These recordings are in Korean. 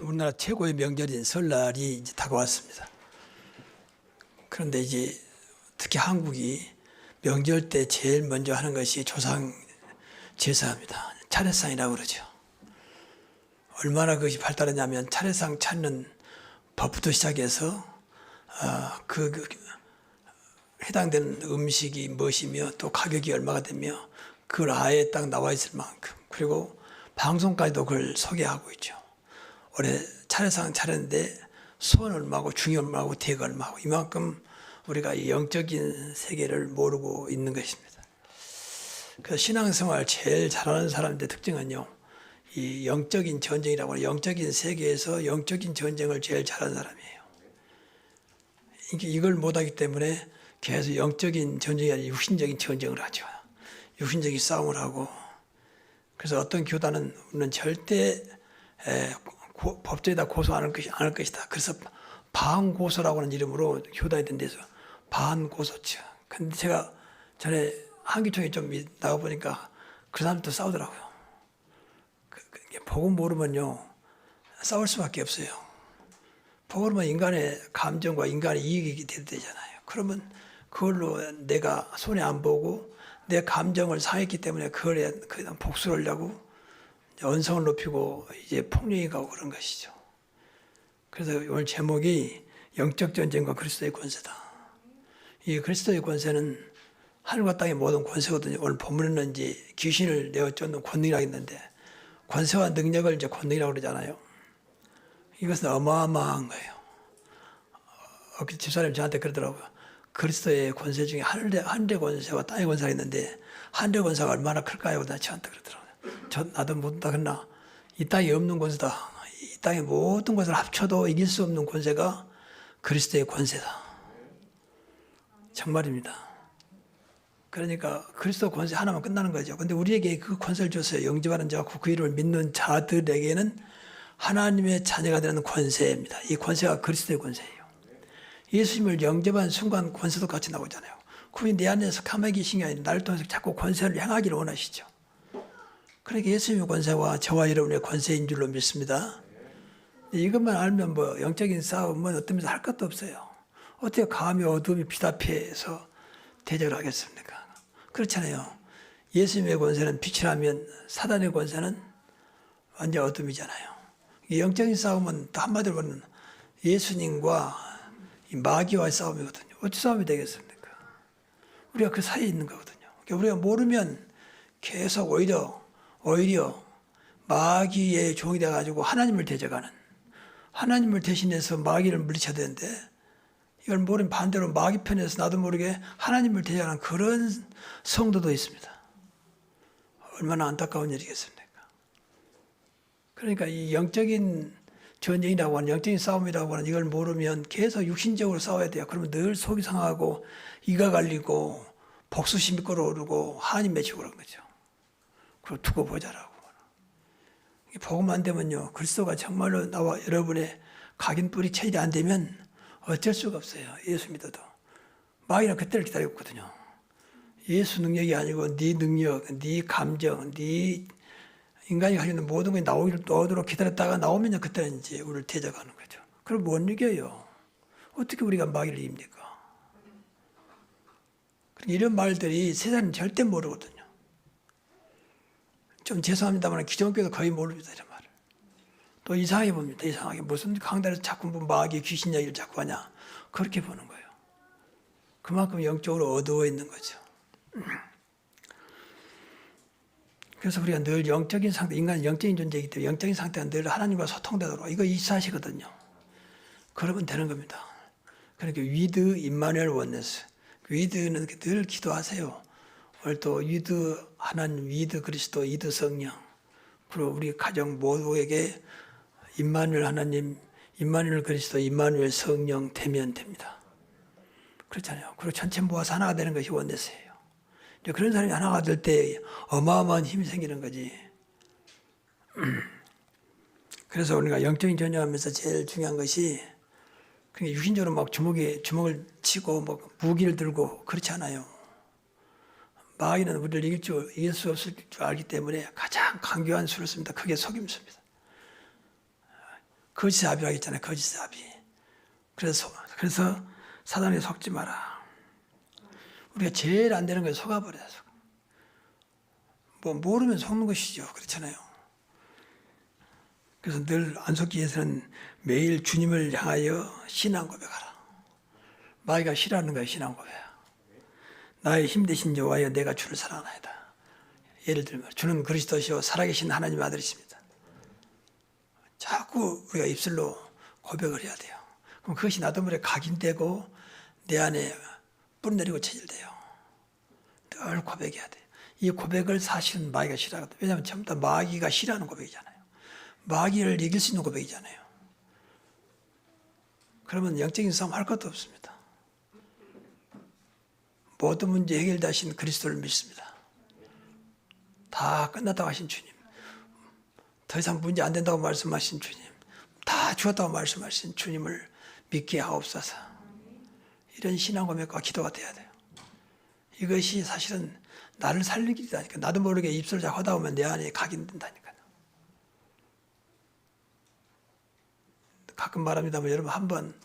우리나라 최고의 명절인 설날이 이제 다가왔습니다. 그런데 이제 특히 한국이 명절 때 제일 먼저 하는 것이 조상 제사입니다. 차례상이라고 그러죠. 얼마나 그것이 발달했냐면 차례상 찾는 법부터 시작해서 해당되는 음식이 무엇이며 또 가격이 얼마가 되며 그걸 아예 딱 나와 있을 만큼, 그리고 방송까지도 그걸 소개하고 있죠. 올해 차례상 차렸는데 소원 얼마고 중이 얼마고 대가 얼마고, 이만큼 우리가 이 영적인 세계를 모르고 있는 것입니다. 그래서 신앙생활 제일 잘하는 사람들의 특징은요, 이 영적인 전쟁이라고 하는 영적인 세계에서 영적인 전쟁을 제일 잘하는 사람이에요. 이걸 못하기 때문에 계속 영적인 전쟁이 아니라 육신적인 전쟁을 하죠. 육신적인 싸움을 하고. 그래서 어떤 교단은 우리는 절대 법정에다 고소 안 할 것이다. 그래서 반고소라고 하는 이름으로 교단이 된 데서 반고소죠. 근데 제가 전에 한기총에 좀 나가보니까 그 사람도 싸우더라고요. 복음 모르면요, 싸울 수밖에 없어요. 복음은 인간의 감정과 인간의 이익이 되잖아요. 그러면 그걸로 내가 손해 안 보고 내 감정을 상했기 때문에 그걸에 복수를 하려고 언성을 높이고 이제 폭력이 가고 그런 것이죠. 그래서 오늘 제목이 영적 전쟁과 그리스도의 권세다. 이 그리스도의 권세는 하늘과 땅의 모든 권세거든요. 오늘 본문에는 이제 귀신을 내어 쫓는 권능이라고 했는데, 권세와 능력을 이제 권능이라고 그러잖아요. 이것은 어마어마한 거예요. 집사람이 저한테 그러더라고요. 그리스도의 권세 중에 하늘의 권세와 땅의 권세가 있는데 하늘의 권세가 얼마나 클까요? 저한테 그러더라고요. 나도 못다 그러나 이 땅에 없는 권세다. 이 땅의 모든 것을 합쳐도 이길 수 없는 권세가 그리스도의 권세다. 정말입니다. 그러니까 그리스도 권세 하나만 끝나는 거죠. 근데 우리에게 그 권세를 줬어요. 영접하는 자와 그 이름을 믿는 자들에게는 하나님의 자녀가 되는 권세입니다. 이 권세가 그리스도의 권세예요. 예수님을 영접한 순간 권세도 같이 나오잖아요. 그분이 내 안에서 가만히 계신 게 아니라 나를 통해서 자꾸 권세를 행하기를 원하시죠. 그러니까 예수님의 권세와 저와 여러분의 권세인 줄로 믿습니다. 이것만 알면 뭐 영적인 싸움은 어떤 면에서 할 것도 없어요. 어떻게 감히 어둠이 비답해서 대적을 하겠습니까? 그렇잖아요. 예수님의 권세는 빛이라면 사단의 권세는 완전 어둠이잖아요. 영적인 싸움은 한마디로 보면 예수님과 이 마귀와의 싸움이거든요. 어찌 싸움이 되겠습니까? 우리가 그 사이에 있는 거거든요. 그러니까 우리가 모르면 계속 오히려 마귀의 종이 돼가지고 하나님을 대적하는, 하나님을 대신해서 마귀를 물리쳐야 되는데 이걸 모르면 반대로 마귀 편에서 나도 모르게 하나님을 대적하는 그런 성도도 있습니다. 얼마나 안타까운 일이겠습니까? 그러니까 이 영적인 전쟁이라고 하는, 영적인 싸움이라고 하는 이걸 모르면 계속 육신적으로 싸워야 돼요. 그러면 늘 속이 상하고 이가 갈리고 복수심이 끓어오르고 한이 맺히고 그런 거죠. 그리고 두고 보자라고. 복음 안 되면요, 그리스도가 정말로 나와 여러분의 각인 뿌리 체질이 안 되면 어쩔 수가 없어요. 예수 믿어도. 마귀는 그때를 기다리고 있거든요. 예수 능력이 아니고 네 능력, 네 감정, 네 인간이 가지고 있는 모든 것이 나오도록 기다렸다가 나오면 그때는 이제 우리를 대적하는 거죠. 그럼 못 이겨요. 어떻게 우리가 마귀를 이깁니까? 이런 말들이 세상은 절대 모르거든요. 좀 죄송합니다만 기존교도 거의 모릅니다. 이런 말을. 또 이상하게 봅니다. 이상하게. 무슨 강단에서 자꾸 마귀 귀신 이야기를 자꾸 하냐. 그렇게 보는 거예요. 그만큼 영적으로 어두워 있는 거죠. 그래서 우리가 늘 영적인 상태, 인간은 영적인 존재이기 때문에 영적인 상태가 늘 하나님과 소통되도록, 이거 이사시거든요. 그러면 되는 겁니다. 그러니까 위드 임마누엘 원네스. 위드는 늘 기도하세요. 오늘 또 위드 하나님, 위드 그리스도, 위드 성령. 그리고 우리 가정 모두에게 임마누엘 하나님, 임마누엘 그리스도, 임마누엘 성령 되면 됩니다. 그렇잖아요. 그리고 전체 모아서 하나가 되는 것이 원네스예요. 그런 사람이 하나가 될 때 어마어마한 힘이 생기는 거지. 그래서 우리가 영적인 전쟁하면서 제일 중요한 것이, 그러니까 육신적으로 막 주먹을 치고 막 무기를 들고 그렇지 않아요. 마귀는 우리를 이길 수 없을 줄 알기 때문에 가장 강교한 수를 씁니다. 그게 속임수입니다. 거짓의 아비라고 했잖아요. 거짓의 아비. 그래서 사단에 속지 마라. 우리가 제일 안 되는 거에 속아버려요. 뭐 모르면 속는 것이죠. 그렇잖아요. 그래서 늘 안 속기 위해서는 매일 주님을 향하여 신앙 고백하라. 마귀가 싫어하는 거예요. 신앙 고백. 나의 힘 되신 여호와여 내가 주를 사랑하나이다. 예를 들면 주는 그리스도시요 살아계신 하나님의 아들이십니다. 자꾸 우리가 입술로 고백을 해야 돼요. 그럼 그것이 나도 모르게 각인되고 내 안에 뿌리내리고 체질돼요. 늘 고백해야 돼요. 이 고백을 사실은 마귀가 싫어하거든요. 왜냐하면 전부 다 마귀가 싫어하는 고백이잖아요. 마귀를 이길 수 있는 고백이잖아요. 그러면 영적인 싸움 할 것도 없습니다. 모든 문제 해결되신 그리스도를 믿습니다. 다 끝났다고 하신 주님, 더 이상 문제 안 된다고 말씀하신 주님, 다 죽었다고 말씀하신 주님을 믿게 하옵소서. 이런 신앙 고백과 기도가 돼야 돼요. 이것이 사실은 나를 살리는 길이라니까. 나도 모르게 입술을 자꾸 하다 보면 내 안에 각인된다니까요. 가끔 말합니다만 여러분 한번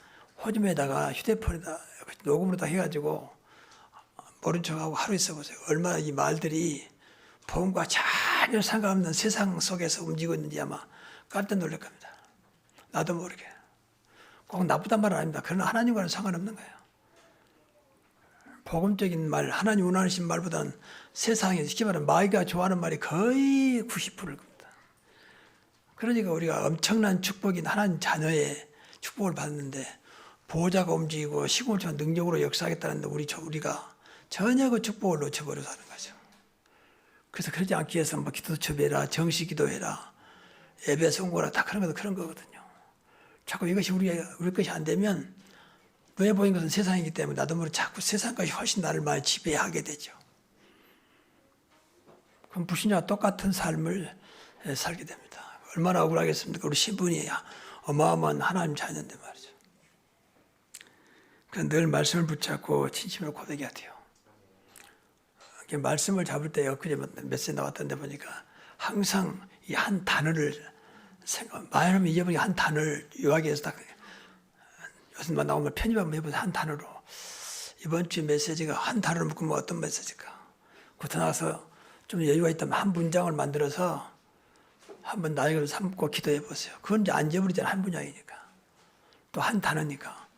호즘에다가 휴대폰에다 녹음으로 다 해가지고 모른 척하고 하루 있어보세요. 얼마나 이 말들이 복음과 전혀 상관없는 세상 속에서 움직이고 있는지 아마 깜짝 놀랄 겁니다. 나도 모르게. 꼭 나쁘단 말은 아닙니다. 그러나 하나님과는 상관없는 거예요. 복음적인 말, 하나님 원하신 말보다는 세상에 쉽게 말하면 마귀가 좋아하는 말이 거의 90%일 겁니다. 그러니까 우리가 엄청난 축복인 하나님 자녀의 축복을 받는데 보호자가 움직이고 시공을 능력으로 역사하겠다는데 우리가 전혀 그 축복을 놓쳐버려서 하는 거죠. 그래서 그러지 않기 위해서 뭐 기도 첩해라, 정시 기도해라, 예배 성고라 다 그런 것도 그런 거거든요. 자꾸 이것이 우리 것이 안 되면 눈에 보이는 것은 세상이기 때문에 나도 모르게 자꾸 세상 것이 훨씬 나를 많이 지배하게 되죠. 그럼 불신자와 똑같은 삶을 살게 됩니다. 얼마나 억울하겠습니까? 우리 신분이 어마어마한 하나님 자녀인데 말이죠. 그래서 늘 말씀을 붙잡고 진심으로 고백해야 돼요. 말씀을 잡을 때 엊그제 메시지 나왔던 데 보니까 항상 이 한 단어를 말하면 잊어버린 한 단어를 요약해서 딱 요새 나오면 편집 한번 해보세요. 한 단어로. 이번 주 메시지가 한 단어로 묶으면 어떤 메시지일까? 그부터 나와서 좀 여유가 있다면 한 문장을 만들어서 한번 나에게 삼고 기도해 보세요. 그건 이제 안 잊어버리잖아요. 한 분야이니까. 또 한 단어니까.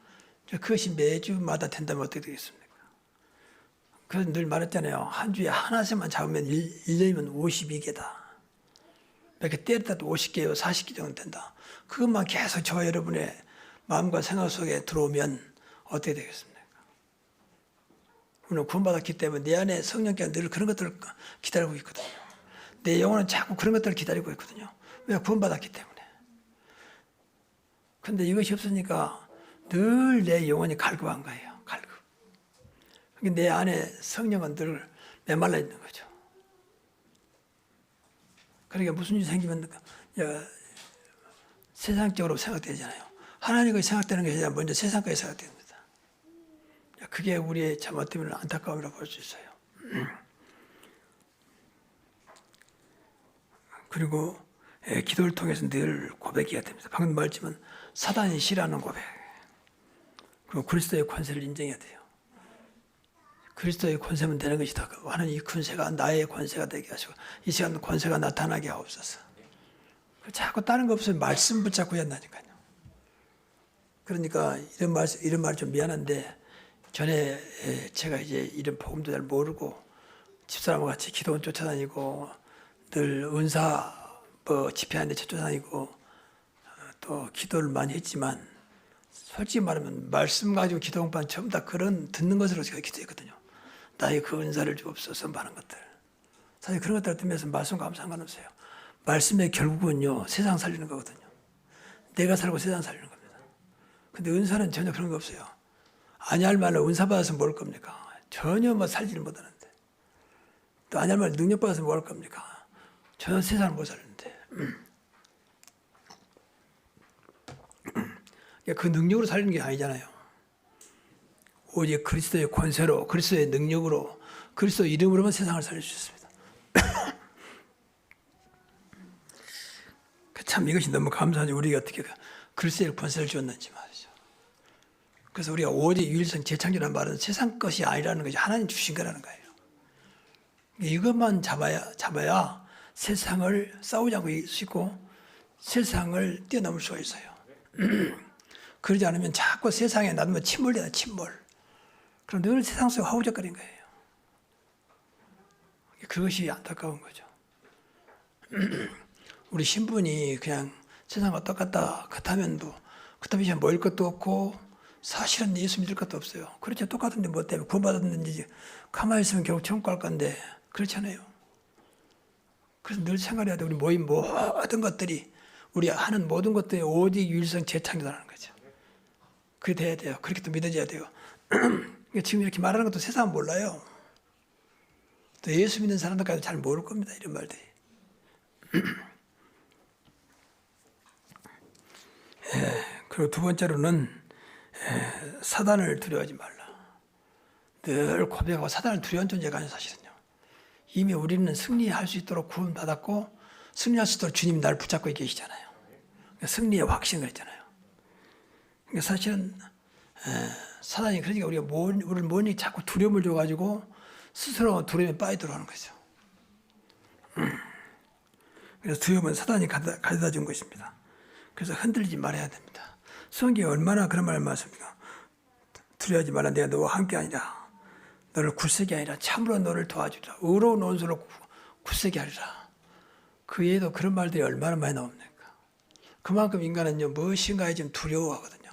그것이 매주마다 된다면 어떻게 되겠습니까? 그래서 늘 말했잖아요. 한 주에 하나씩만 잡으면 1년이면 52개다. 이렇게 때렸다도 50개요, 40개 정도 된다. 그것만 계속 저와 여러분의 마음과 생각 속에 들어오면 어떻게 되겠습니까? 우리는 구원받았기 때문에 내 안에 성령께서 늘 그런 것들을 기다리고 있거든요. 내 영혼은 자꾸 그런 것들을 기다리고 있거든요. 왜? 구원받았기 때문에. 그런데 이것이 없으니까 늘 내 영혼이 갈급한 거예요. 갈급. 내 안에 성령은 늘 메말라 있는 거죠. 그러니까 무슨 일이 생기면 세상적으로 생각되잖아요. 하나님과 생각되는 게 아니라 먼저 세상까지 생각됩니다. 그게 우리의 잘못되면 안타까움이라고 볼 수 있어요. 그리고 기도를 통해서 늘 고백해야 됩니다. 방금 말했지만 사단이 싫어하는 고백. 그리고 그리스도의 권세를 인정해야 돼요. 그리스도의 권세면 되는 것이다. 하나님 이 권세가 나의 권세가 되게 하시고 이 시간 권세가 나타나게 하옵소서. 자꾸 다른 거 없으면 말씀 붙잡고 해야 한다니까요. 그러니까 이런 말 좀 미안한데 전에 제가 이제 이런 복음도 잘 모르고 집사람과 같이 기도원 쫓아다니고 늘 은사 집회하는데 쫓아다니고 또 기도를 많이 했지만 솔직히 말하면 말씀 가지고 기도 공부는 전부 다 그런 듣는 것으로 제가 기도했거든요. 나의 그 은사를 주옵소서 하는 것들. 사실 그런 것들을 들으면서 말씀과 아무 상관없어요. 말씀의 결국은요 세상 살리는 거거든요. 내가 살고 세상 살리는 겁니다. 근데 은사는 전혀 그런 거 없어요. 아니할 말로 은사 받아서 뭘 겁니까? 전혀 뭐 살지를 못하는데. 또 아니할 말로 능력 받아서 뭘 겁니까? 전혀 세상을 못 살리는데. 그 능력으로 살리는 게 아니잖아요. 오직 그리스도의 권세로, 그리스도의 능력으로, 그리스도 이름으로만 세상을 살릴 수 있습니다. 참 이것이 너무 감사하죠. 우리가 어떻게 글쎄의 권세를 줬는지 말이죠. 그래서 우리가 오직 유일성 재창조라는 말은 세상 것이 아니라는 것이 하나님 주신 거라는 거예요. 이것만 잡아야 세상을 싸우지 않고 이길 수 있고 세상을 뛰어넘을 수가 있어요. 그러지 않으면 자꾸 세상에 놔두면 침몰되다, 침몰. 그럼 늘 세상 속에 허우적거리는 거예요. 그것이 안타까운 거죠. 우리 신분이 그냥 세상과 똑같다, 그렇다면 그렇다면 모일 것도 없고 사실은 예수 믿을 것도 없어요. 그렇죠. 똑같은데 뭐 때문에 구원받았는지 가만히 있으면 결국 천국 갈 건데 그렇잖아요. 그래서 늘 생각해야 돼. 우리 모인 모든 것들이 우리 하는 모든 것들이 오직 유일성 재창조라는 거죠. 그게 돼야 돼요. 그렇게 또 믿어져야 돼요. 지금 이렇게 말하는 것도 세상은 몰라요. 또 예수 믿는 사람들까지 잘 모를 겁니다. 이런 말들이. 그리고 두 번째로는 사단을 두려워하지 말라. 늘 고백하고 사단을 두려운 존재가 아니에요. 사실은요. 이미 우리는 승리할 수 있도록 구원받았고 승리할 수 있도록 주님이 나를 붙잡고 계시잖아요. 그러니까 승리의 확신을 했잖아요. 그러니까 사실은 사단이 그러니까 우리를 뭐니 자꾸 두려움을 줘가지고 스스로 두려움에 빠지도록 하는 거죠. 그래서 두려움은 사단이 가져다 준 것입니다. 그래서 흔들리지 말아야 됩니다. 성경에 얼마나 그런 말을 말씀합니까? 두려워하지 말라. 내가 너와 함께 아니라 너를 굳세게 하리라. 참으로 너를 도와주리라. 의로운 온수로 굳세게 하리라. 그 외에도 그런 말들이 얼마나 많이 나옵니까? 그만큼 인간은요 무엇인가에 좀 두려워하거든요.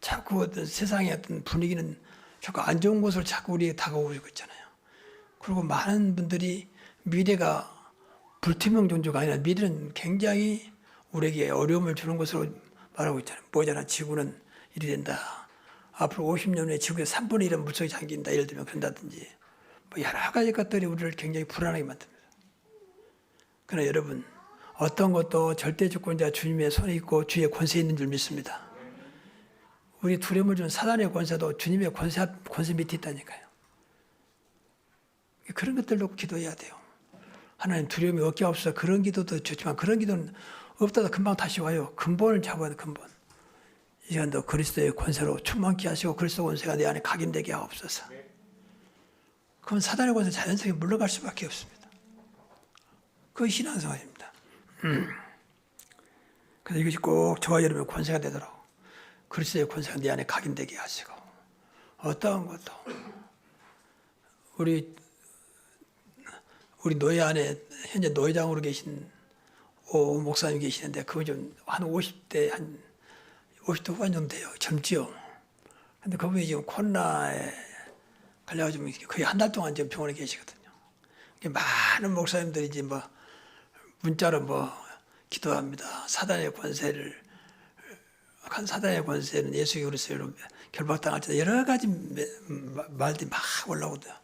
자꾸 어떤 세상의 어떤 분위기는 자꾸 안 좋은 곳으로 자꾸 우리에게 다가오고 있잖아요. 그리고 많은 분들이 미래가 불투명 존재가 아니라 미래는 굉장히 우리에게 어려움을 주는 것으로 말하고 있잖아요. 뭐잖아, 지구는 이리 된다. 앞으로 50년 후에 지구의 3분의 1은 물속에 잠긴다. 예를 들면 그런다든지 뭐 여러 가지 것들이 우리를 굉장히 불안하게 만듭니다. 그러나 여러분, 어떤 것도 절대 주권자 주님의 손에 있고 주의 권세에 있는 줄 믿습니다. 우리 두려움을 주는 사단의 권세도 주님의 권세 밑에 있다니까요. 그런 것들로 기도해야 돼요. 하나님 두려움이 없게 없어. 그런 기도도 좋지만 그런 기도는 없다가 금방 다시 와요. 근본을 잡아야 돼. 근본. 이 시간도 그리스도의 권세로 충만케 하시고 그리스도 권세가 내 안에 각인되게 하옵소서. 그럼 사단의 권세 자연스럽게 물러갈 수밖에 없습니다. 그게 신앙생활입니다. 그래서 이것이 꼭 저와 여러분의 권세가 되도록 그리스도의 권세가 내 안에 각인되게 하시고 어떠한 것도 우리 노예 안에 현재 노예장으로 계신 오 목사님 계시는데 그분 좀 한 50대 후반 정도 돼요. 젊지요. 근데 그분이 지금 코로나에 걸려가지고 거의 한 달 동안 지금 병원에 계시거든요. 많은 목사님들이 이제 뭐 문자로 기도합니다. 사단의 권세는 예수 그리스도로 결박당할 때 여러 가지 말들이 막 올라오더라고요.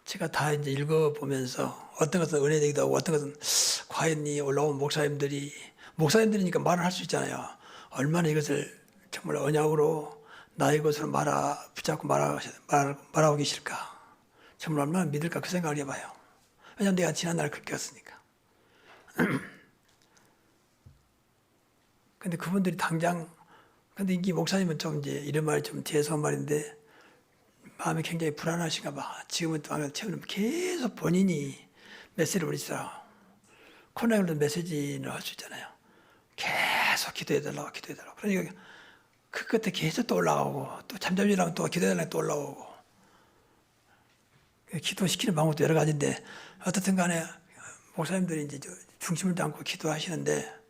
제가 다 이제 읽어보면서 어떤 것은 은혜되기도 하고 어떤 것은 과연 이 올라온 목사님들이니까 말을 할 수 있잖아요. 얼마나 이것을 정말 언약으로 나의 것으로 붙잡고 말하고 계실까. 정말 얼마나 믿을까 그 생각을 해봐요. 왜냐하면 내가 지난날 그렇게 했으니까. 근데 그분들이 근데 이 목사님은 좀 이제 이런 말이 좀 죄송한 말인데 마음이 굉장히 불안하신가 봐. 지금은 또 최근에 계속 본인이 메시지를 올리시더라고. 코로나19도 메시지를 할 수 있잖아요. 계속 기도해달라고. 그러니까 그 끝에 계속 또 올라오고 또 잠잠이라면 또 기도해달라고 또 올라오고 기도시키는 방법도 여러 가지인데 어떻든 간에 목사님들이 이제 중심을 담고 기도하시는데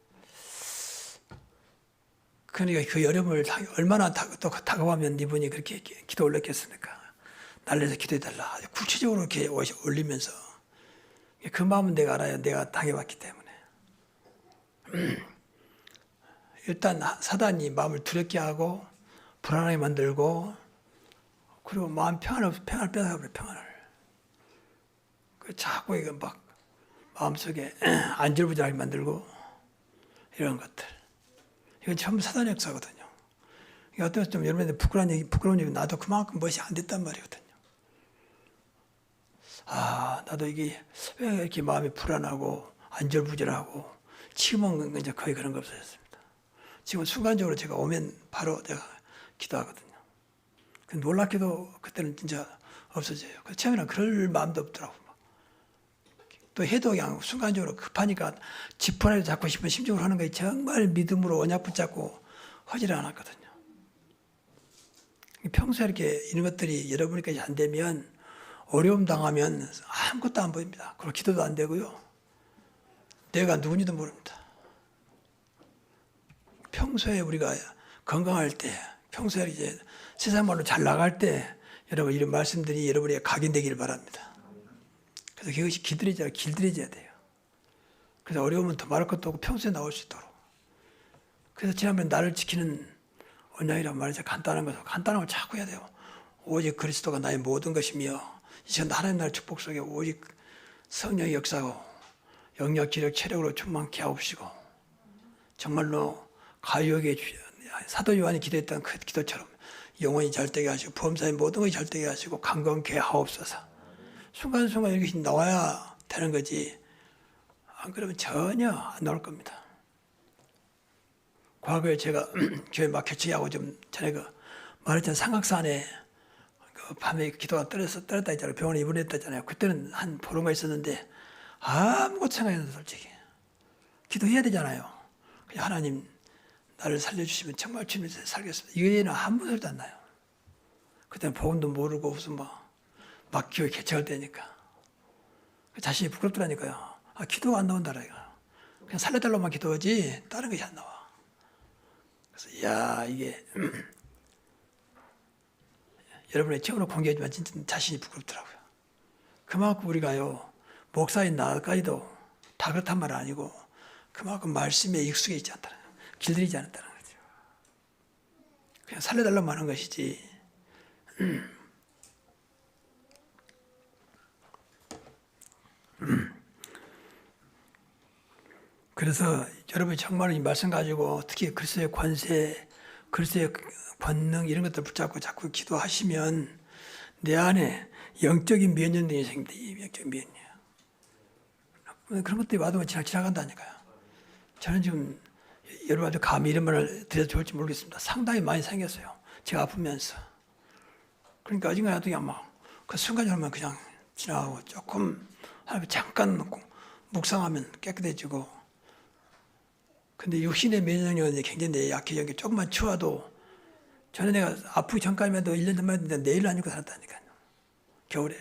그러니까 그 여름을 얼마나 또 다가오면 이분이 그렇게 기도 올렸겠습니까? 날려서 기도해달라. 구체적으로 이렇게 올리면서 그 마음은 내가 알아요. 내가 당해봤기 때문에. 일단 사단이 마음을 두렵게 하고 불안하게 만들고 그리고 마음 평안을 뺏어가버려요. 평안을. 자꾸 이거 막 마음속에 안절부절하게 만들고 이런 것들. 이건 전부 사단의 역사거든요. 어떤 좀 여러분들 부끄러운 얘기 나도 그만큼 멋이 안 됐단 말이거든요. 나도 이게 왜 이렇게 마음이 불안하고 안절부절하고 지금은 이제 거의 그런 거 없어졌습니다. 지금 순간적으로 제가 오면 바로 제가 기도하거든요. 놀랍게도 그때는 진짜 없어져요. 처음에는 그럴 마음도 없더라고요. 또 해도 그냥 순간적으로 급하니까 지푸라기를 잡고 싶은 심정으로 하는 거에 정말 믿음으로 언약 붙잡고 하지를 않았거든요. 평소에 이렇게 이런 것들이 여러분까지 안 되면 어려움 당하면 아무것도 안 보입니다. 그리고 기도도 안 되고요. 내가 누군지도 모릅니다. 평소에 우리가 건강할 때, 평소에 이제 세상 말로 잘 나갈 때 여러분 이런 말씀들이 여러분에게 각인되기를 바랍니다. 그래서 그것이 길들여져야 돼요. 그래서 어려우면 더 말할 것도 없고 평소에 나올 수 있도록. 그래서 지난번에 나를 지키는 언약이라고 말해서 간단한 걸 자꾸 해야 돼요. 오직 그리스도가 나의 모든 것이며 이 시간 하나님 나라의 축복 속에 오직 성령의 역사고 영역, 기력, 체력으로 충만케 하옵시고 정말로 가요에게 사도 요한이 기도했던 그 기도처럼 영혼이 잘되게 하시고 범사의 모든 것이 잘되게 하시고 강건케 하옵소서. 순간순간 이렇게 나와야 되는 거지 안 그러면 전혀 안 나올 겁니다. 과거에 제가 교회 막 개척하고 좀 전에 말했잖아요. 삼각산에 밤에 기도가 떨었다 했잖아요. 병원에 입원했다 했잖아요. 그때는 한 보름가 있었는데 아무것도 생각이 안 나요. 솔직히 기도해야 되잖아요. 그냥 하나님 나를 살려주시면 정말 주님께서 살겠습니다. 이외에는 아무 소리도 안 나요. 그때는 복음도 모르고 무슨 막 교회 개척할 때니까 자신이 부끄럽더라니까요. 기도가 안 나온다라 이거. 그냥 살려달라고만 기도하지 다른 것이 안 나와. 그래서 이게 여러분의 책으로 공개하지만 진짜 자신이 부끄럽더라고요. 그만큼 우리가요 목사인 나까지도 다 그렇단 말은 아니고 그만큼 말씀에 익숙해 있지 않다는 거예요. 길들이지 않았다는 거죠. 그냥 살려달라고 하는 것이지. 그래서 여러분이 정말 이 말씀 가지고 특히 그리스도의 관세, 그리스도의 권능 이런 것들 붙잡고 자꾸 기도하시면 내 안에 영적인 면역력이 생깁니다. 영적인 면역. 그런 것들이 와도 지나간다니까요. 저는 지금 여러분한테 감히 이런 말을 드려도 좋을지 모르겠습니다. 상당히 많이 생겼어요. 제가 아프면서. 그러니까 어딘가에 그냥 그 순간적으로만 그냥 지나가고 조금 잠깐 묵상하면 깨끗해지고. 근데 육신의 면역력은 굉장히 약해진 게 조금만 추워도 전에 내가 아프기 전까지만 해도 1년 전만 해도 내일 안 입고 살았다니까요. 겨울에.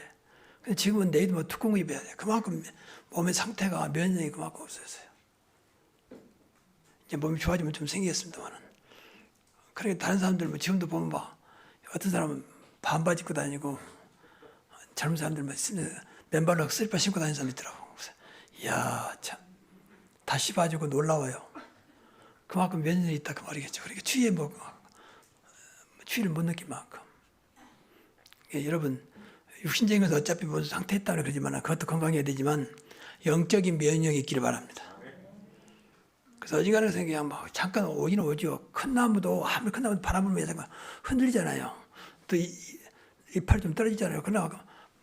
근데 지금은 내일 두꺼운 거 입어야 돼요. 그만큼 몸의 상태가 면역력이 그만큼 없어졌어요. 이제 몸이 좋아지면 좀 생기겠습니다만은. 그러니까 다른 사람들 지금도 보면 어떤 사람은 반바지 입고 다니고 젊은 사람들 맨발로 슬리퍼 신고 다니는 사람 있더라고. 이야 참 다시 봐주고 놀라워요. 그만큼 면역력이 있다 그 말이겠죠. 그러니까 추위를 못 느낄 만큼. 여러분 육신적인 것은 어차피 무슨 상태에 따라 그러지만 그것도 건강해야 되지만 영적인 면역력이 있기를 바랍니다. 그래서 어지간한 생각이 잠깐 오긴 오죠. 큰 나무도 아무리 큰 나무도 바람을 매서 흔들리잖아요. 또 이파리 좀 떨어지잖아요. 그러나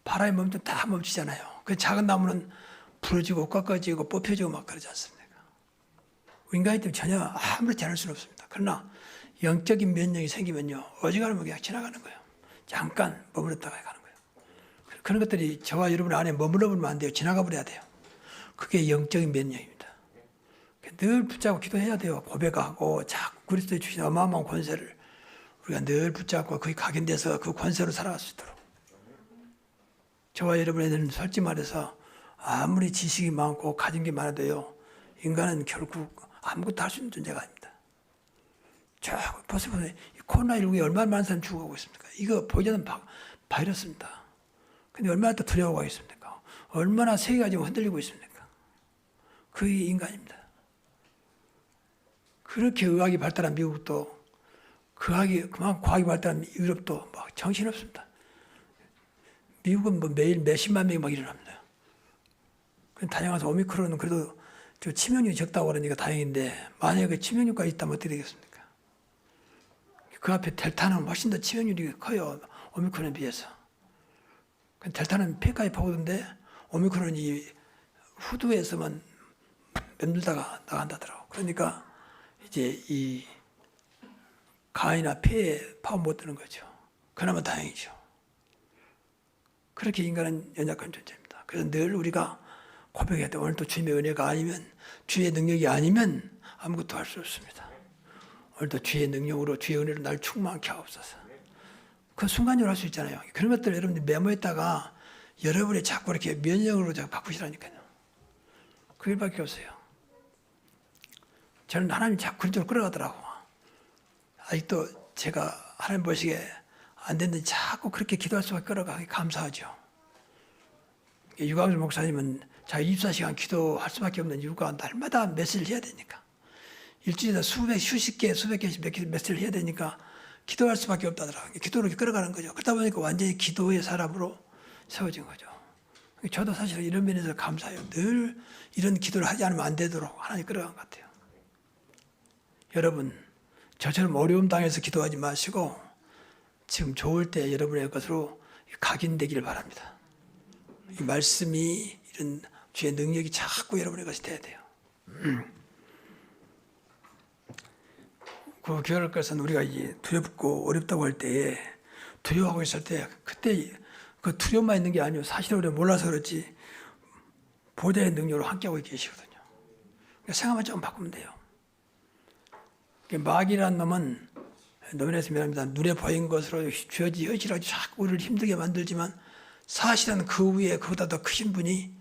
바람이 멈추면 다 멈추잖아요. 그 작은 나무는 부러지고 꺾어지고 뽑혀지고 막 그러지 않습니까? 인간이 때문에 전혀 아무렇지 않을 수는 없습니다. 그러나 영적인 면역이 생기면요 어지간하면 그냥 지나가는 거예요. 잠깐 머물렀다가 가는 거예요. 그런 것들이 저와 여러분 안에 머물러 버리면 안 돼요. 지나가 버려야 돼요. 그게 영적인 면역입니다. 늘 붙잡고 기도해야 돼요. 고백하고 자꾸 그리스도의 주신 어마어마한 권세를 우리가 늘 붙잡고 거기 각인돼서 그 권세로 살아갈 수 있도록. 저와 여러분들은 솔직히 말해서 아무리 지식이 많고 가진 게 많아도요 인간은 결국 아무것도 할 수 있는 존재가 아닙니다. 보세요. 코로나19에 얼마나 많은 사람이 죽어가고 있습니까? 이거 보이지 않는 바이러스입니다. 근데 얼마나 또 두려워하고 있습니까? 얼마나 세계가 지금 흔들리고 있습니까? 그게 인간입니다. 그렇게 의학이 발달한 미국도 그만큼 과학이 발달한 유럽도 정신없습니다. 미국은 매일 몇십만 명이 일어납니다. 다양해서 오미크론은 그래도 치명률이 적다고 그러니까 다행인데 만약에 치명률가 있다면 어떻게 되겠습니까? 그 앞에 델타는 훨씬 더 치명률이 커요. 오미크론에 비해서. 델타는 폐까지 파고드는데 오미크론이 후두에서만 맴돌다가 나간다더라고. 그러니까 이제 이 간이나 폐에 파고 못 드는 거죠. 그나마 다행이죠. 그렇게 인간은 연약한 존재입니다. 그래서 늘 우리가 고백해야 돼. 오늘 또 주님의 은혜가 아니면, 주의 능력이 아니면 아무것도 할 수 없습니다. 오늘도 주의 능력으로, 주의 은혜로 날 충만케 하옵소서. 그 순간적으로 할 수 있잖아요. 그런 것들을 여러분들 메모했다가 여러분이 자꾸 이렇게 면역으로 자꾸 바꾸시라니까요. 그 일밖에 없어요. 저는 하나님이 자꾸 그런 쪽으로 끌어가더라고. 아직도 제가 하나님 보시기에 안 됐는데 자꾸 그렇게 기도할 수밖에 끌어가기 감사하죠. 유광수 목사님은 자기 24시간 기도할 수밖에 없는 이유가 날마다 메시지를 해야 되니까. 일주일에 수십 개, 수백 개씩 메시지를 해야 되니까 기도할 수밖에 없다더라고요. 기도로 끌어가는 거죠. 그러다 보니까 완전히 기도의 사람으로 세워진 거죠. 저도 사실 이런 면에서 감사해요. 늘 이런 기도를 하지 않으면 안 되도록 하나님 끌어간 것 같아요. 여러분, 저처럼 어려움 당해서 기도하지 마시고 지금 좋을 때 여러분의 것으로 각인되기를 바랍니다. 이 말씀이 이런 주의 능력이 자꾸 여러분의 것이 돼야 돼요. 그 교회를 것은 우리가 이제 두렵고 어렵다고 할 때에 두려워하고 있을 때 그때 그 두려움만 있는 게 아니에요. 사실은 우리가 몰라서 그렇지 보좌의 능력으로 함께하고 계시거든요. 그러니까 생각만 좀 바꾸면 돼요. 마귀라는 놈은 노면에서 말합니다. 눈에 보인 것으로 쥐어지 현실하고 자꾸 우리를 힘들게 만들지만 사실은 그 위에 그보다 더 크신 분이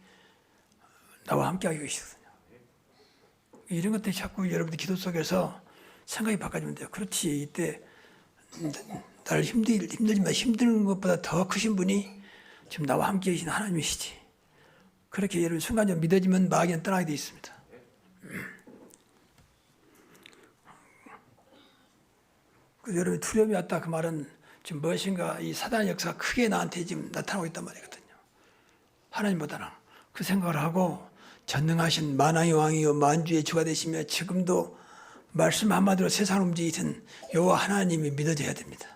나와 함께하고 계시거든요. 이런 것들이 자꾸 여러분들 기도 속에서 생각이 바꿔지면 돼요. 그렇지, 이때 나를 힘들지만 힘든 것보다 더 크신 분이 지금 나와 함께 계신 하나님이시지. 그렇게 여러분 순간적으로 믿어지면 마귀는 떠나게 되어 있습니다. 그래서 여러분 두려움이 왔다 그 말은 지금 무엇인가 이 사단의 역사가 크게 나한테 지금 나타나고 있단 말이거든요. 하나님보다는 그 생각을 하고 전능하신 만왕의 왕이요 만주의 주가 되시며 지금도 말씀 한마디로 세상을 움직이신 여호와 하나님이 믿어져야 됩니다.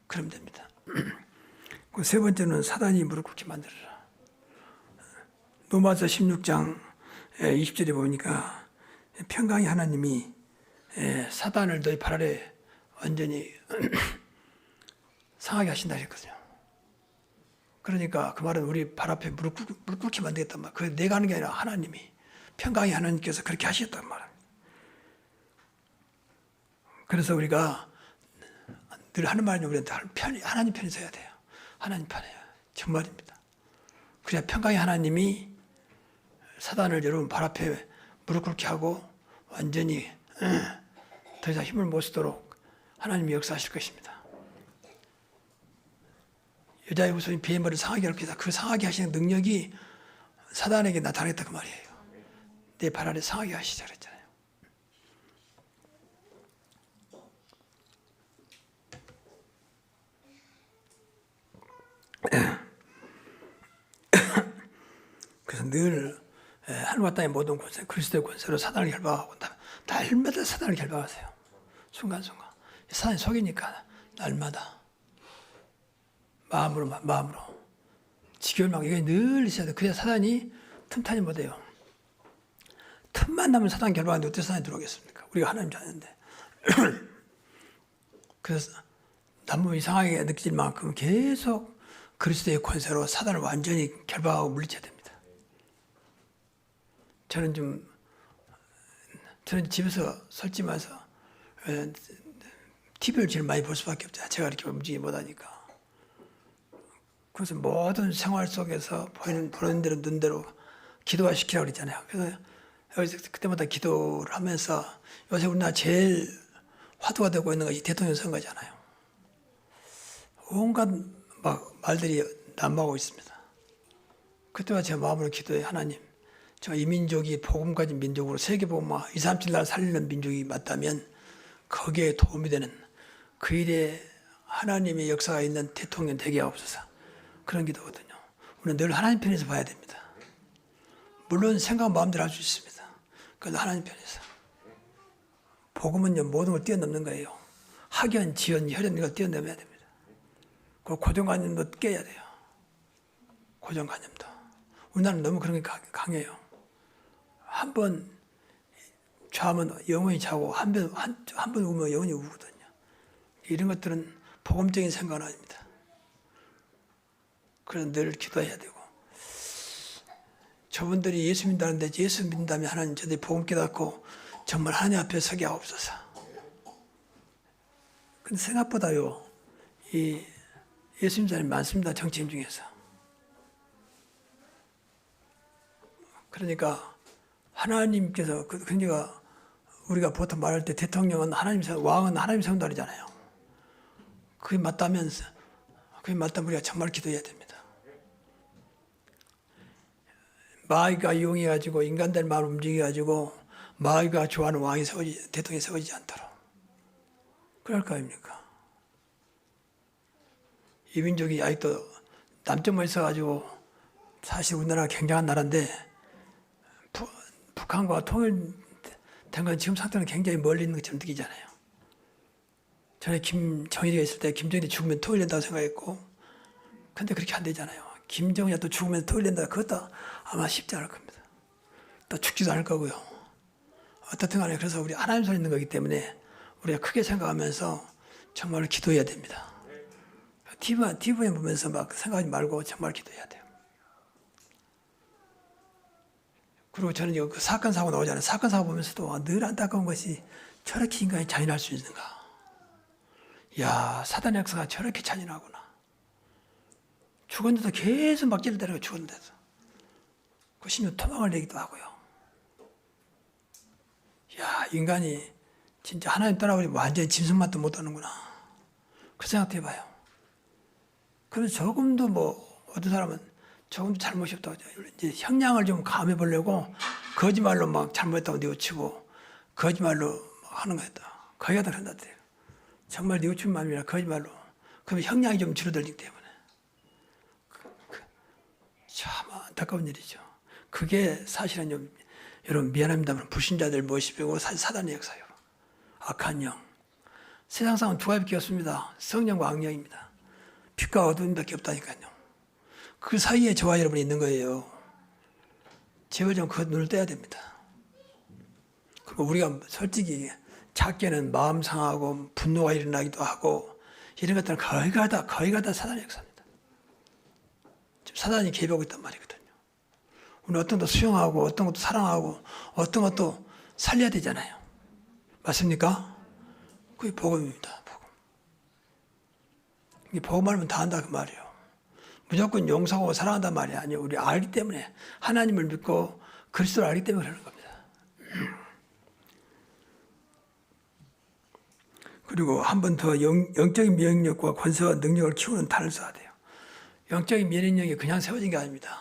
그러면 됩니다. 그 세 번째는 사단이 무릎 꿇게 만들어라. 로마서 16장 20절에 보니까 평강의 하나님이 사단을 너희 발 아래 완전히 상하게 하신다 했거든요. 그러니까 그 말은 우리 발 앞에 무릎 꿇게 만들겠단 말. 그게 내가 하는 게 아니라 하나님이 평강의 하나님께서 그렇게 하셨단 말입니다. 그래서 우리가 늘 하는 말이 우리한테 하나님 편에 서야 돼요. 하나님 편에 정말입니다. 그래야 평강의 하나님이 사단을 여러분 발 앞에 무릎 꿇게 하고 완전히 더 이상 힘을 못 쓰도록 하나님이 역사하실 것입니다. 여자의 후손이 비행머리를 상하게 할 것이다. 그 상하게 하시는 능력이 사단에게 나타나겠다 그 말이에요. 내 발 아래 상하게 하시자 그랬잖아요. 그래서 늘 하늘과 땅의 모든 권세, 그리스도의 권세로 사단을 결박하고 날마다 사단을 결박하세요. 순간순간. 사단이 속이니까 날마다 마음으로 지겨울만큼 이게 늘 있어야 돼. 그래야 사단이 틈타지 못해요. 틈만 나면 사단 결박하는데 어떻게 사단이 들어오겠습니까? 우리가 하나님 자녀인데. 그래서 남몸 이상하게 느낄 만큼 계속 그리스도의 권세로 사단을 완전히 결박하고 물리쳐야 됩니다. 저는 집에서 설치면서 TV를 제일 많이 볼 수밖에 없잖아요. 제가 이렇게 움직이지 못하니까. 그래서 모든 생활 속에서 보는 대로 눈대로 기도화시키라고 그랬잖아요. 그래서 여기서 그때마다 기도를 하면서 요새 우리나라 제일 화두가 되고 있는 것이 대통령 선거잖아요. 온갖 말들이 난무하고 있습니다. 그때마다 제 마음으로 기도해 하나님, 제가 이 민족이 복음 가진 민족으로 세계복음화 2, 3, 7 나라 살리는 민족이 맞다면 거기에 도움이 되는 그 일에 하나님의 역사가 있는 대통령 되게 하옵소서. 그런 기도거든요. 우리는 늘 하나님 편에서 봐야 됩니다. 물론 생각 마음대로 할 수 있습니다. 그래도 하나님 편에서. 복음은요 모든 걸 뛰어넘는 거예요. 학연, 지연, 혈연 이걸 뛰어넘어야 됩니다. 그 고정관념도 깨야 돼요. 고정관념도. 우리나라는 너무 그런 게 강해요. 한 번 자면 영원히 자고 한 번 우면 영원히 우거든요. 이런 것들은 복음적인 생각은 아닙니다. 그래서 늘 기도해야 되고, 저분들이 예수 믿는다는데 예수 믿는다면 하나님 저들이 복음 깨닫고 정말 하나님 앞에 서게 하옵소서. 근데 생각보다요, 이 예수 믿는 사람이 많습니다. 정치인 중에서. 그러니까 하나님께서, 그러니까 우리가 보통 말할 때 대통령은 하나님 세운, 왕은 하나님 세운다 그러잖아요. 그게 맞다면서, 그게 맞다면 우리가 정말 기도해야 됩니다. 마귀가 이용해가지고 인간들 마음을 움직여가지고 마귀가 좋아하는 왕이 대통령이 세워지지 않도록. 그럴 거 아닙니까? 이 민족이 아직도 남쪽만 있어가지고 사실 우리나라가 굉장한 나라인데 북한과 통일된 건 지금 상태는 굉장히 멀리 있는 것처럼 느끼잖아요. 전에 김정일이가 있을 때 김정일이 죽으면 통일된다고 생각했고, 근데 그렇게 안 되잖아요. 김정일이 또 죽으면 통일된다. 그것도 아마 쉽지 않을 겁니다. 또 죽지도 않을 거고요. 어떻든 간에 그래서 우리 하나님 손에 있는 거기 때문에 우리가 크게 생각하면서 정말 기도해야 됩니다. TV에 보면서 막 생각하지 말고 정말 기도해야 돼요. 그리고 저는 그 사건 사고 나오잖아요. 사건 사고 보면서도 늘 안타까운 것이 저렇게 인간이 잔인할 수 있는가. 야, 사단의 역사가 저렇게 잔인하구나. 죽었는데도 계속 막질을 때리고 죽었는데도. 그 심지어 토막을 내기도 하고요. 야, 인간이 진짜 하나님 떠나버리면 완전히 짐승맛도 못하는구나. 그 생각해봐요. 그래서 조금도 어떤 사람은 조금도 잘못이 없다고 이제 형량을 좀 감해보려고 거짓말로 막 잘못했다고 뉘우치고 거짓말로 하는 거였다. 거기가 다 그런다. 정말 뉘우친 마음이라 거짓말로. 그러면 형량이 좀 줄어들기 때문에. 참 안타까운 일이죠. 그게 사실은 좀, 여러분 미안합니다만 불신자들 모시고 사단의 역사예요. 악한 영. 세상상은 두 가지밖에 없습니다. 성령과 악령입니다. 빛과 어둠밖에 없다니까요. 그 사이에 저와 여러분이 있는 거예요. 제발 좀 그 눈을 떼야 됩니다. 그리고 우리가 솔직히 작게는 마음 상하고 분노가 일어나기도 하고 이런 것들은 거의 다 사단의 역사입니다. 지금 사단이 개입하고 있단 말이거든요. 우리는 어떤 것도 수용하고 어떤 것도 사랑하고 어떤 것도 살려야 되잖아요. 맞습니까? 그게 복음입니다. 복음. 이 복음 알면 다 한다 그 말이에요. 무조건 용서하고 사랑한단 말이 아니에요. 우리 알기 때문에 하나님을 믿고 그리스도를 알기 때문에 그러는 겁니다. 그리고 한 번 더 영적인 면역력과 권세와 능력을 키우는 단을 써야 돼요. 영적인 면역력이 그냥 세워진 게 아닙니다.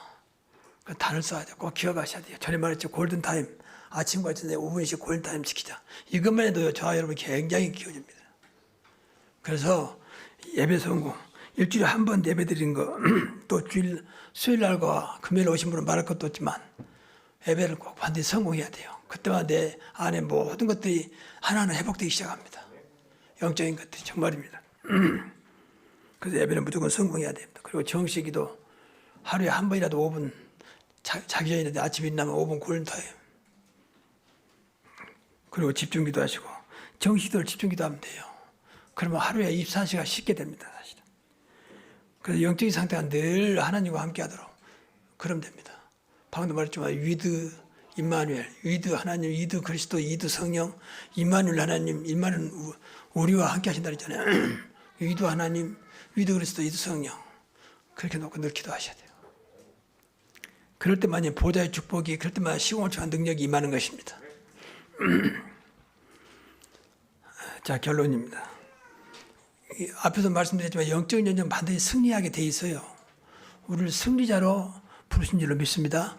그 단을 써야 돼요. 꼭 기억하셔야 돼요. 전에 말했죠. 골든타임. 아침과 저녁 5분씩 골든타임 지키자. 이것만 해도 저와 여러분 굉장히 키워집니다. 그래서 예배 성공. 일주일에 한 번 예배 드리는 거, 또 수요일 날과 금요일 오신 분은 말할 것도 없지만 예배를 꼭 반드시 성공해야 돼요. 그때만 내 안에 모든 것들이 하나하나 회복되기 시작합니다. 영적인 것들이 정말입니다. 그래서 예배는 무조건 성공해야 됩니다. 그리고 정식기도 하루에 한 번이라도 5분, 자기 전에 아침에 일어나면 5분 골든타임. 그리고 집중기도 하시고 정식기도를 집중기도 하면 돼요. 그러면 하루에 24시간 쉽게 됩니다. 사실은. 그래서 영적인 상태가 늘 하나님과 함께 하도록 그러면 됩니다. 방금 말했지만 위드 임마누엘, 위드 하나님, 위드 그리스도, 위드 성령, 임마누엘 하나님, 임마누엘 우리와 함께 하신다 그랬잖아요. 위드 하나님, 위드 그리스도, 위드 성령. 그렇게 놓고 늘 기도하셔야 돼요. 그럴 때만 보좌의 축복이, 그럴 때만 시공을 초한 능력이 임하는 것입니다. 자, 결론입니다. 앞에서 말씀드렸지만 영적인 전쟁은 반드시 승리하게 돼 있어요. 우리를 승리자로 부르신 줄로 믿습니다.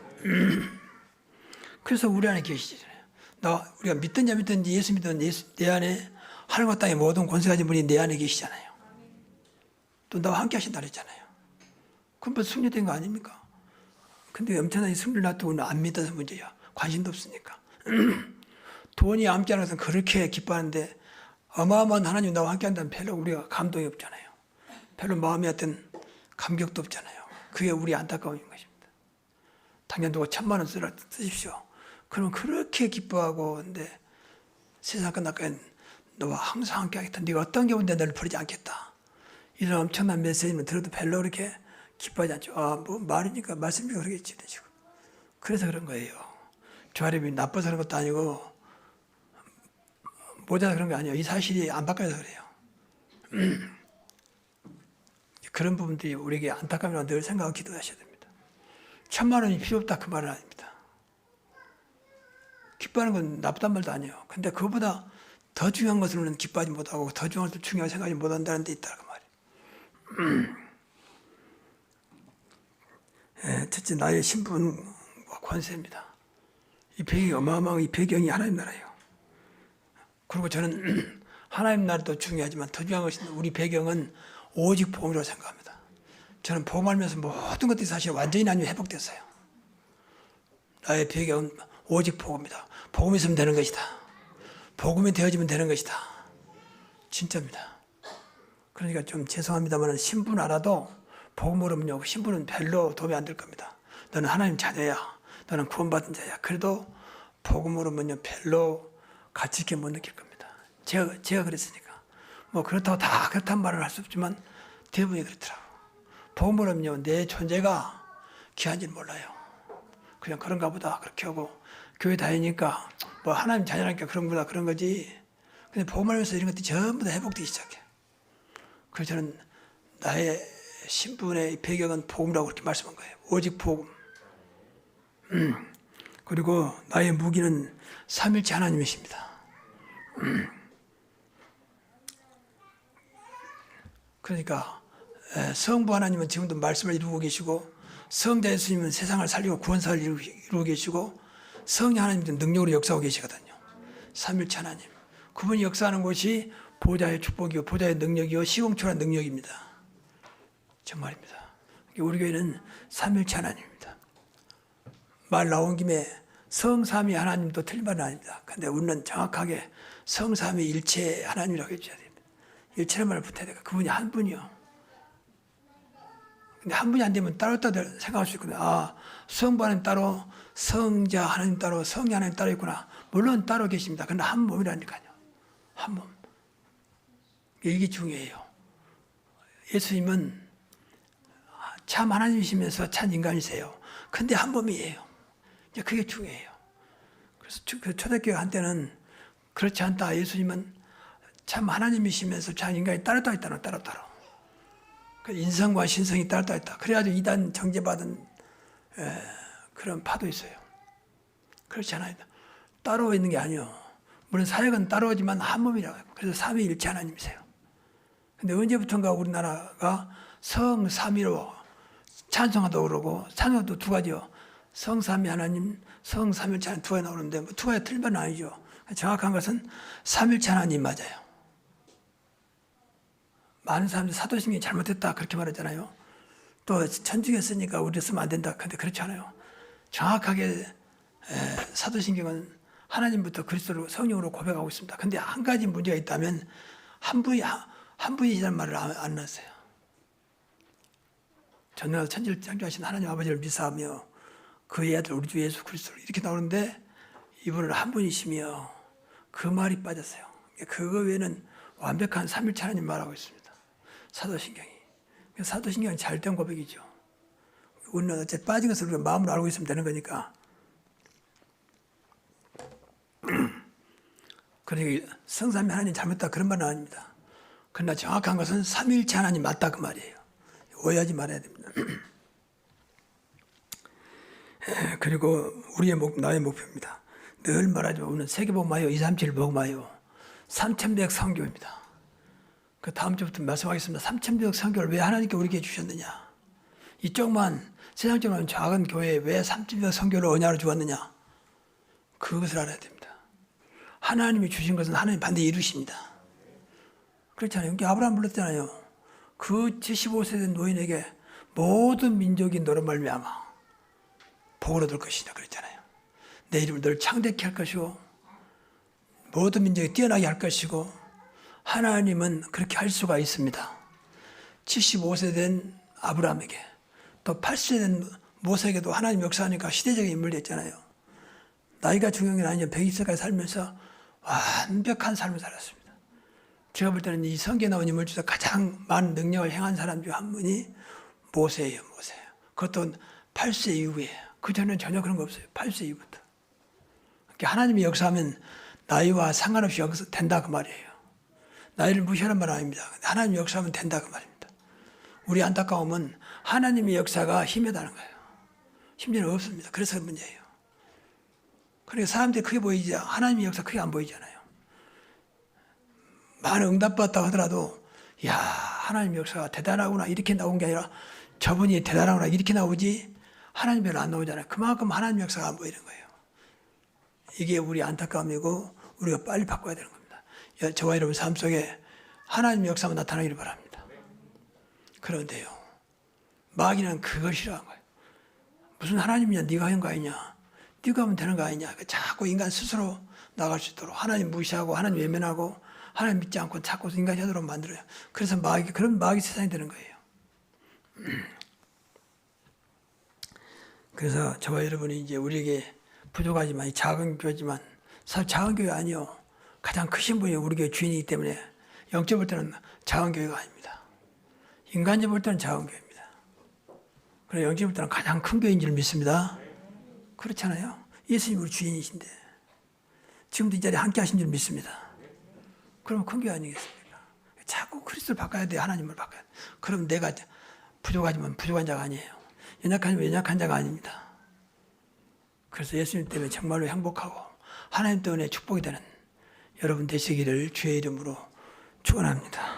그래서 우리 안에 계시잖아요. 우리가 믿든지 안 믿든지 예수 믿든 내 안에 하늘과 땅의 모든 권세 가진 분이 내 안에 계시잖아요. 또 나와 함께 하신다 그랬잖아요. 그럼 벌써 승리된 거 아닙니까? 근데 엄청나게 승리를 놔두고 안 믿어서 문제야. 관심도 없으니까. 돈이 함께 하는 것은 그렇게 기뻐하는데 어마어마한 하나님 나와 함께 한다면 별로 우리가 감동이 없잖아요. 별로 마음에 어떤 감격도 없잖아요. 그게 우리 안타까움인 것입니다. 당장 누가 1,000만 원 쓰십시오. 그럼 그렇게 기뻐하고, 근데 세상 끝날까지 너와 항상 함께 하겠다. 네가 어떤 경우인데 너를 버리지 않겠다. 이런 엄청난 메시지는 들어도 별로 그렇게 기뻐하지 않죠. 아, 뭐 말이니까 말씀이니까 그러겠지. 지금. 그래서 그런 거예요. 조아립이 나빠서 그런 것도 아니고 모자라서 그런 게 아니에요. 이 사실이 안 바뀌어서 그래요. 그런 부분들이 우리에게 안타까움이라고 늘 생각하고 기도하셔야 됩니다. 1,000,000원이 필요 없다 그 말은 아닙니다. 기뻐하는 건 나쁘단 말도 아니에요. 근데 그거보다 더 중요한 것으로는 기뻐하지 못하고 더 중요한 것을 중요하게 생각하지 못한다는 데 있다 그 말이에요. 첫째 나의 신분과 권세입니다. 이 배경이 어마어마한 이 배경이 하나님 나라예요. 그리고 저는 하나님 나라도 중요하지만 더 중요한 것은 우리 배경은 오직 복음이라고 생각합니다. 저는 복음하면서 모든 것들이 사실 완전히 나중에 회복됐어요. 나의 배경은 오직 복음이다. 복음이 있으면 되는 것이다. 복음이 되어지면 되는 것이다. 진짜입니다. 그러니까 좀 죄송합니다만 신분 알아도 복음으로는요, 신분은 별로 도움이 안 될 겁니다. 너는 하나님 자녀야. 너는 구원받은 자야. 그래도 복음으로는요, 별로 가치 있게 못 느낄 겁니다. 제가 그랬으니까. 뭐 그렇다고 다 그렇단 말을 할 수 없지만 대부분이 그렇더라고요. 복음으로는요, 내 존재가 귀한지는 몰라요. 그냥 그런가 보다 그렇게 하고 교회 다니니까 뭐 하나님 자녀라니까 그런 거다 그런 거지. 근데 복음을 하면서 이런 것들이 전부 다 회복되기 시작해. 그래서 저는 나의 신분의 배경은 복음이라고 그렇게 말씀한 거예요. 오직 복음. 그리고 나의 무기는 삼일체 하나님이십니다. 그러니까 성부 하나님은 지금도 말씀을 이루고 계시고 성자 예수님은 세상을 살리고 구원사를 이루고 계시고 성령 하나님은 능력으로 역사하고 계시거든요. 삼일체 하나님. 그분이 역사하는 것이 보좌의 축복이요 보좌의 능력이요 시공초란 능력입니다. 정말입니다. 우리 교회는 삼일체 하나님입니다. 말 나온 김에 성삼위 하나님도 틀린 말은 아닙니다. 근데 우리는 정확하게 성삼위 일체 하나님이라고 해줘야 됩니다. 일체란 말을 붙여야 돼요. 그분이 한 분이요. 근데 한 분이 안 되면 따로 생각할 수 있거든요. 아, 성부 하나님 따로, 성자 하나님 따로, 성령 하나님 따로 있구나. 물론 따로 계십니다. 근데 한 몸이라니까요. 한 몸. 이게 중요해요. 예수님은 참 하나님이시면서 참 인간이세요. 근데 한 몸이에요. 이제 그게 중요해요. 그래서 그 초대교회 한때는 그렇지 않다. 예수님은 참 하나님이시면서 참 인간이 따로 있다는 따로. 그 인성과 신성이 따로 있다. 그래가지고 이단 정죄받은 그런 파도 있어요. 그렇지 않아요. 따로 있는 게 아니요. 물론 사역은 따로지만 한 몸이라고 해요. 그래서 삼위일체 하나님이세요. 근데 언제부턴가 우리나라가 성삼위로 찬송하도 그러고 찬송도 두 가지요. 성삼위 하나님, 성삼일체 하나님 두 가지 나오는데 뭐 두 가지 틀린 건 아니죠. 정확한 것은 삼일체 하나님 맞아요. 많은 사람들이 사도신경이 잘못됐다 그렇게 말하잖아요. 또 천주교 쓰니까 우리 쓰면 안 된다. 근데 그렇지 않아요. 정확하게 사도신경은 하나님부터 그리스도로 성령으로 고백하고 있습니다. 근데 한 가지 문제가 있다면 한 분이라는 말을 안 넣었어요. 전능하고 천지를 창조하신 하나님 아버지를 미사하며 그의 아들 우리 주 예수 그리스도를 이렇게 나오는데 이분은 한 분이시며 그 말이 빠졌어요. 그거 외에는 완벽한 삼일체 하나님 말하고 있습니다. 사도신경이. 사도신경은 잘된 고백이죠. 우리는 어째 빠진 것을 우리가 마음으로 알고 있으면 되는 거니까. 그러니까 성삼위 하나님 잘못다 그런 말은 아닙니다. 그러나 정확한 것은 삼일체 하나님 맞다 그 말이에요. 오해하지 말아야 됩니다. 그리고 나의 목표입니다. 늘 말하지만 우리는 세계복음하여 237 복음하여 3,100 선교입니다. 그 다음 주부터 말씀하겠습니다. 3,100 선교를 왜 하나님께 우리에게 주셨느냐? 이쪽만 세상적으로 작은 교회에 왜 3,100 선교를 언약으로 주었느냐? 그것을 알아야 됩니다. 하나님이 주신 것은 하나님 반드시 이루십니다. 그렇잖아요. 여기 아브라함 불렀잖아요. 그 75세 된 노인에게 모든 민족이 너로 말미암아 복을 얻을 것이다 그랬잖아요. 내 이름을 널 창대케 할 것이고 모든 민족이 뛰어나게 할 것이고 하나님은 그렇게 할 수가 있습니다. 75세 된 아브라함에게 또 80세 된 모세에게도 하나님 역사하니까 시대적인 인물이 됐잖아요. 나이가 중요한 게 아니죠. 120세까지 살면서 완벽한 삶을 살았습니다. 제가 볼 때는 이 성경에 나온 인물 중에서 가장 많은 능력을 행한 사람 중 한 분이 모세예요. 모세. 그것도 8세 이후에. 그전에는 전혀 그런 거 없어요. 8세 이후부터. 그러니까 하나님이 역사하면 나이와 상관없이 된다 그 말이에요. 나이를 무시하는 말은 아닙니다. 하나님이 역사하면 된다 그 말입니다. 우리 안타까움은 하나님의 역사가 희미하다는 거예요. 심지어는 없습니다. 그래서 문제예요. 그러니까 사람들이 크게 보이지 하나님의 역사 크게 안 보이잖아요. 많은 응답받았다고 하더라도 야 하나님의 역사가 대단하구나 이렇게 나온 게 아니라 저분이 대단하구나 이렇게 나오지 하나님 별로 안 나오잖아요. 그만큼 하나님의 역사가 안 보이는 거예요. 이게 우리 안타까움이고 우리가 빨리 바꿔야 되는 겁니다. 저와 여러분 삶 속에 하나님의 역사만 나타나기를 바랍니다. 그런데요. 마귀는 그걸 싫어한 거예요. 무슨 하나님이냐 네가 한 거 아니냐. 네가 하면 되는 거 아니냐. 자꾸 인간 스스로 나갈 수 있도록 하나님 무시하고 하나님 외면하고 하나님 믿지 않고 자꾸 인간이 하도록 만들어요. 그래서 그런 마귀 세상이 되는 거예요. 그래서 저와 여러분이 이제 우리에게 부족하지만 작은 교회지만 사실 작은 교회 아니요. 가장 크신 분이 우리 교회 주인이기 때문에 영적 볼 때는 작은 교회가 아닙니다. 인간적 볼 때는 작은 교회입니다. 그래서 영적 볼 때는 가장 큰 교회인 줄 믿습니다. 그렇잖아요. 예수님 우리 주인이신데 지금도 이 자리에 함께 하신 줄 믿습니다. 그러면 큰 교회 아니겠습니까? 자꾸 그리스도를 바꿔야 돼요. 하나님을 바꿔야 돼요. 그럼 내가 부족하지만 부족한 자가 아니에요. 연약하지만 연약한 자가 아닙니다. 그래서 예수님 때문에 정말로 행복하고 하나님 때문에 축복이 되는 여러분 되시기를 주의 이름으로 축원합니다.